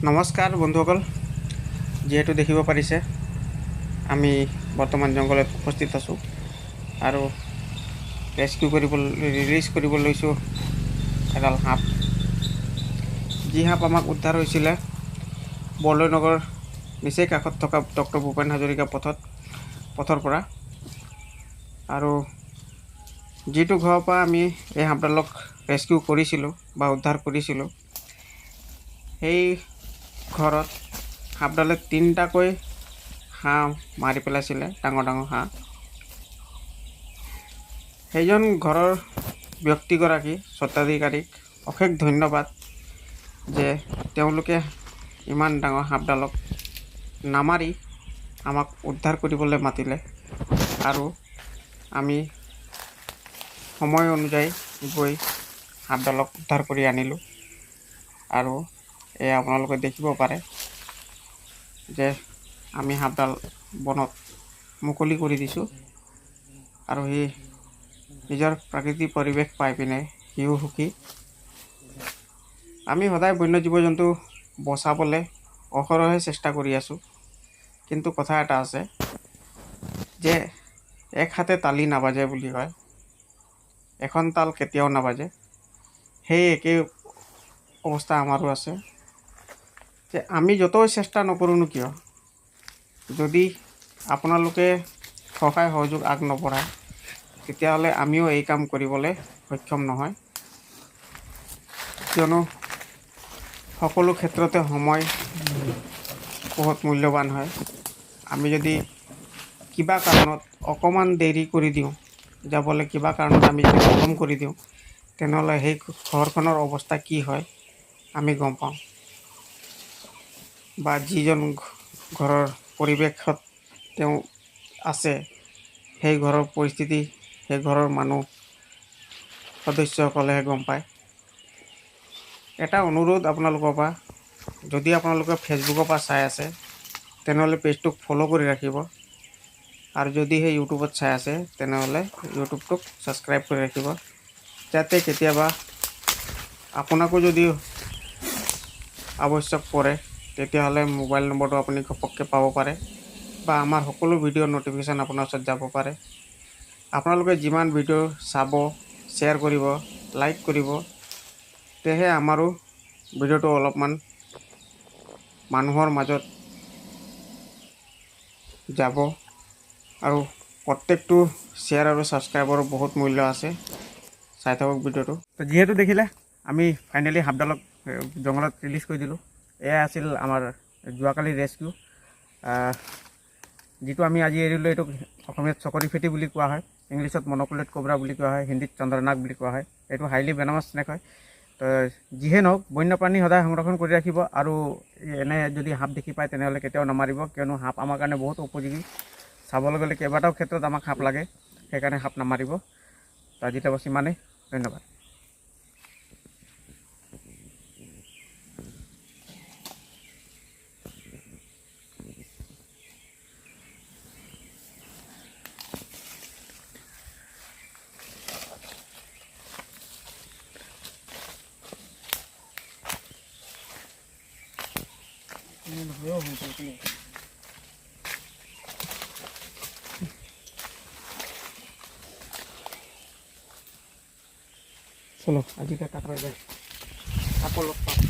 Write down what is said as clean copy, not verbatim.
নমস্কাৰ বন্ধুসকল, যিহেতু দেখিব পাৰিছে আমি বৰ্তমান জংঘলত উপস্থিত আছোঁ আৰু ৰিলিজ কৰিব লৈছোঁ এডাল সাপ। যি সাপ আমাক উদ্ধাৰ হৈছিলে বৰদলৈনগৰ নিচেই কাষত থকা ডক্টৰ ভূপেন হাজৰিকা পথৰ পৰা। আৰু যিটো ঘৰৰ পৰা আমি এই সাপডালক ৰেস্কিউ কৰিছিলোঁ বা উদ্ধাৰ কৰিছিলোঁ, সেই ঘৰত সাপডালে 3টাকৈ হাঁহ মাৰি পেলাইছিলে, ডাঙৰ ডাঙৰ হাঁহ। সেইজন ঘৰৰ ব্যক্তিগৰাকী স্বত্বাধিকাৰীক অশেষ ধন্যবাদ যে তেওঁলোকে ইমান ডাঙৰ সাপডালক নামাৰি আমাক উদ্ধাৰ কৰিবলৈ মাতিলে আৰু আমি সময় অনুযায়ী গৈ সাপডালক উদ্ধাৰ কৰি আনিলোঁ। আৰু এয়া আপোনালোকে দেখিব পাৰে যে আমি সাপডাল বনত মুকলি কৰি দিছোঁ আৰু সি নিজৰ প্ৰাকৃতিক পৰিৱেশ পাই পিনে সিও সুখী। আমি সদায় বন্য জীৱ জন্তু বচাবলৈ অহৰহে চেষ্টা কৰি আছোঁ, কিন্তু কথা এটা আছে যে এক হাতে তালি নাবাজে বুলি কয়, এখন তাল কেতিয়াও নাবাজে। সেই একেই অৱস্থা আমাৰো আছে যে আমি যতই চেষ্টা নকৰোঁনো কিয়, যদি আপোনালোকে সহায় সহযোগ আগ নবঢ়ায় তেতিয়াহ'লে আমিও এই কাম কৰিবলৈ সক্ষম নহয়। কিয়নো সকলো ক্ষেত্ৰতে সময় বহুত মূল্যৱান হয়। আমি যদি কিবা কাৰণত অকণমান দেৰি কৰি দিওঁ যাবলৈ, কিবা কাৰণত আমি যদি পলম কৰি দিওঁ, তেনেহ'লে সেই ঘৰখনৰ অৱস্থা কি হয় আমি গম পাওঁ, বা যিজন ঘৰৰ পৰিৱেশত তেওঁ আছে সেই ঘৰৰ পৰিস্থিতি, সেই ঘৰৰ মানুহ সদস্যসকলেহে গম পায়। এটা অনুৰোধ আপোনালোকৰ পৰা, যদি আপোনালোকে ফেচবুকৰ পৰা চাই আছে তেনেহ'লে পেজটোক ফ'ল' কৰি ৰাখিব, আৰু যদি সেই ইউটিউবত চাই আছে তেনেহ'লে ইউটিউবটোক ছাবস্ক্ৰাইব কৰি ৰাখিব, যাতে কেতিয়াবা আপোনাকো যদি আৱশ্যক পৰে তেতিয়াহ'লে মোবাইল নম্বৰটো আপুনি ঘপককৈ পাব পাৰে, বা আমাৰ সকলো ভিডিঅ'ৰ ন'টিফিকেশ্যন আপোনাৰ ওচৰত যাব পাৰে। আপোনালোকে যিমান ভিডিঅ' চাব, শ্বেয়াৰ কৰিব, লাইক কৰিব, তেহে আমাৰো ভিডিঅ'টো অলপমান মানুহৰ মাজত যাব। আৰু প্ৰত্যেকটো শ্বেয়াৰ আৰু ছাবস্ক্ৰাইবৰো বহুত মূল্য আছে। চাই থাকক ভিডিঅ'টো। তো যিহেতু দেখিলে আমি ফাইনেলি সাপডালক জংঘলত ৰিলিজ কৰি দিলোঁ। এয়া আছিল আমাৰ যোৱাকালি ৰেস্কিউ। যিটো আমি আজি এৰিলোঁ এইটোক অসমীয়াত চকৰি ফেটি বুলি কোৱা হয়, ইংলিছত মনকুলেট কোব্ৰা বুলি কোৱা হয়, হিন্দীত চন্দ্ৰনাগ বুলি কোৱা হয়। এইটো হাইলি ভেনামাছ স্নেক হয়। তো যিহে নহওক, বন্যপ্ৰাণী সদায় সংৰক্ষণ কৰি ৰাখিব, আৰু এনে যদি সাপ দেখি পায় তেনেহ'লে কেতিয়াও নামাৰিব, কিয়নো সাপ আমাৰ কাৰণে বহুত উপযোগী। চাবলৈ গ'লে কেইবাটাও ক্ষেত্ৰত আমাক সাপ লাগে, সেইকাৰণে সাপ নামাৰিব। তো আজিলৈ বছ ইমানেই, ধন্যবাদ। চলো আজি का काट रहा है आपको लोग